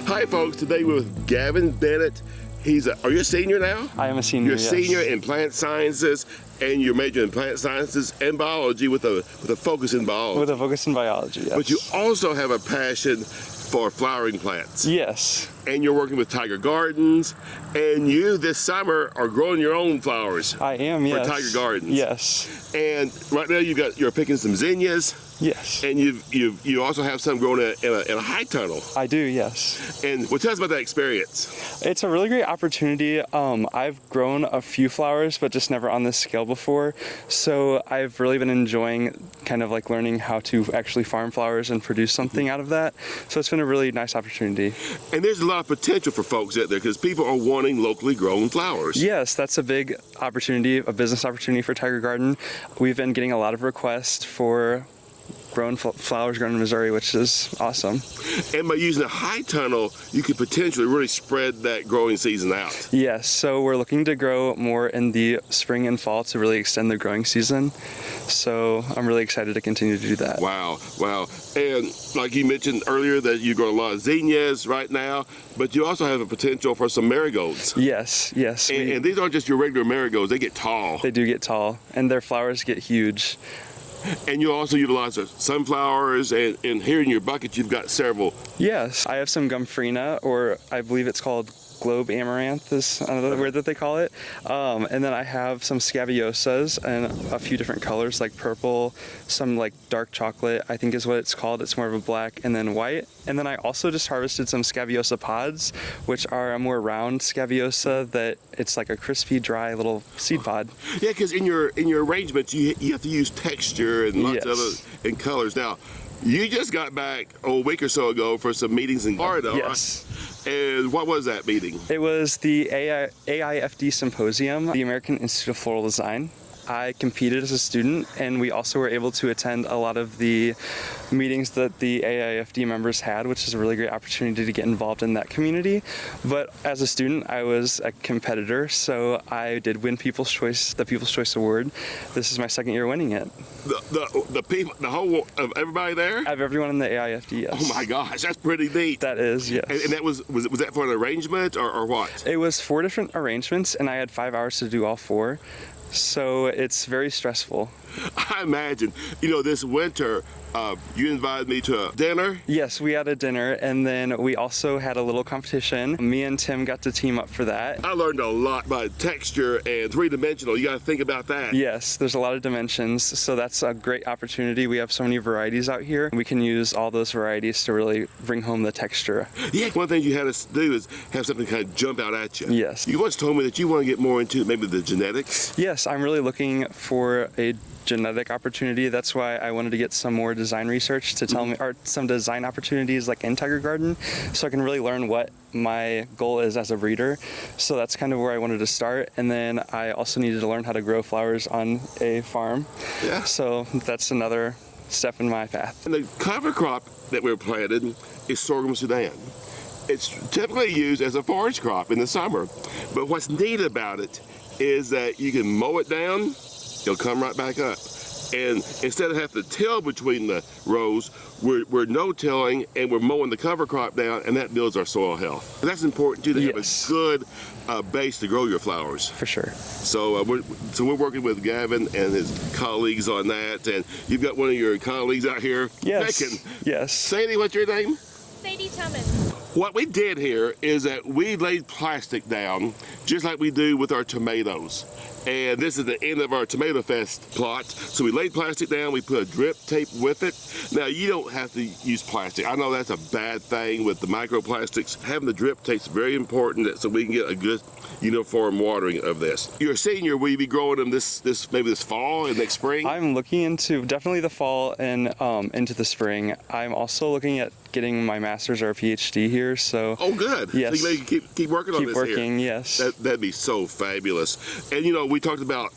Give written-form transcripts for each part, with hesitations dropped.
Hi, folks. Today we're with Gavin Bennett. Are you a senior now? I am a senior. You're a senior in plant sciences, and you're majoring in plant sciences and biology with a focus in biology. With a focus in biology, yes. But you also have a passion for flowering plants. Yes. And you're working with Tiger Gardens, and you this summer are growing your own flowers. I am, yes. For Tiger Gardens. Yes. And right now you're picking some zinnias. Yes. And you also have some growing in a high tunnel. I do, yes. And tell us about that experience. It's a really great opportunity. I've grown a few flowers, but just never on this scale before. So I've really been enjoying kind of like learning how to actually farm flowers and produce something out of that. So it's been a really nice opportunity. And there's a lot of potential for folks out there because people are wanting locally grown flowers. Yes, that's a big opportunity, a business opportunity for Tiger Garden. We've been getting a lot of requests for flowers grown in Missouri, which is awesome. And by using a high tunnel, you could potentially really spread that growing season out. Yes, so we're looking to grow more in the spring and fall to really extend the growing season. So I'm really excited to continue to do that. Wow. And like you mentioned earlier that you grow a lot of zinnias right now, but you also have a potential for some marigolds. Yes. And these aren't just your regular marigolds, they get tall. They do get tall, and their flowers get huge. And you also utilize the sunflowers, and here in your bucket you've got several. Yes, I have some Gomphrena, or I believe it's called globe amaranth is another word that they call it. And then I have some scabiosas and a few different colors like purple, some like dark chocolate, I think is what it's called. It's more of a black, and then white. And then I also just harvested some scabiosa pods, which are a more round scabiosa that it's like a crispy, dry little seed pod. Yeah, because in your arrangements you have to use texture and lots of other and colors. Now, you just got back a week or so ago for some meetings in Florida. Yes. Right? And what was that meeting? It was the AIFD Symposium, the American Institute of Floral Design. I competed as a student, and we also were able to attend a lot of the meetings that the AIFD members had, which is a really great opportunity to get involved in that community. But as a student, I was a competitor, so I did win the People's Choice Award. This is my second year winning it. The people, the whole of everybody there? Of everyone in the AIFD, yes. Oh my gosh, that's pretty neat. That is, yes. And that was that for an arrangement or what? It was 4 different arrangements, and I had 5 hours to do all 4. So it's very stressful. I imagine. This winter, you invited me to a dinner? Yes, we had a dinner, and then we also had a little competition. Me and Tim got to team up for that. I learned a lot about texture and three-dimensional. You got to think about that. Yes, there's a lot of dimensions, so that's a great opportunity. We have so many varieties out here. We can use all those varieties to really bring home the texture. Yeah, one thing you had us do is have something kind of jump out at you. Yes. You once told me that you want to get more into maybe the genetics. Yes, I'm really looking for a genetic opportunity. That's why I wanted to get some more design research to tell me, or some design opportunities like in Tiger Garden, so I can really learn what my goal is as a breeder. So that's kind of where I wanted to start. And then I also needed to learn how to grow flowers on a farm. Yeah. So that's another step in my path. And the cover crop that we're planting is sorghum Sudan. It's typically used as a forage crop in the summer. But what's neat about it is that you can mow it down, it'll come right back up. And instead of having to till between the rows, we're no-tilling and we're mowing the cover crop down, and that builds our soil health. And that's important too, to have a good base to grow your flowers. For sure. So we're working with Gavin and his colleagues on that, and you've got one of your colleagues out here. Yes. Picking. Yes. Sadie, what's your name? Sadie Tummins. What we did here is that we laid plastic down just like we do with our tomatoes. And this is the end of our Tomato Fest plot. So we laid plastic down, we put a drip tape with it. Now you don't have to use plastic. I know that's a bad thing with the microplastics. Having the drip tape is very important so we can get a good uniform watering of this. You're a senior, will you be growing them maybe this fall and next spring? I'm looking into definitely the fall and into the spring. I'm also looking at getting my master's or a PhD here, so. Oh, good. Yes. So you keep working on this Keep working, here. yes. That'd be so fabulous. And we talked about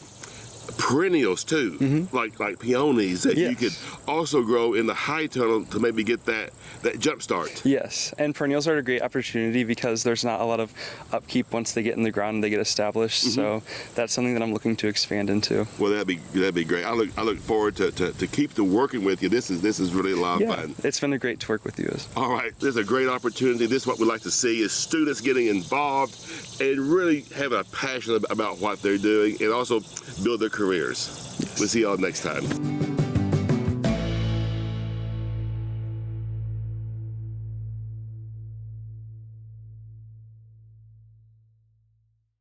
perennials too, like peonies that you could also grow in the high tunnel to maybe get that jump start. Yes, and perennials are a great opportunity because there's not a lot of upkeep once they get in the ground and they get established. So that's something that I'm looking to expand into. Well, that'd be great. I look forward to keep working with you. This is really a lot of fun. It's been great to work with you. All right, this is a great opportunity. This is what we like to see is students getting involved and really having a passion about what they're doing and also build their careers. We'll see y'all next time.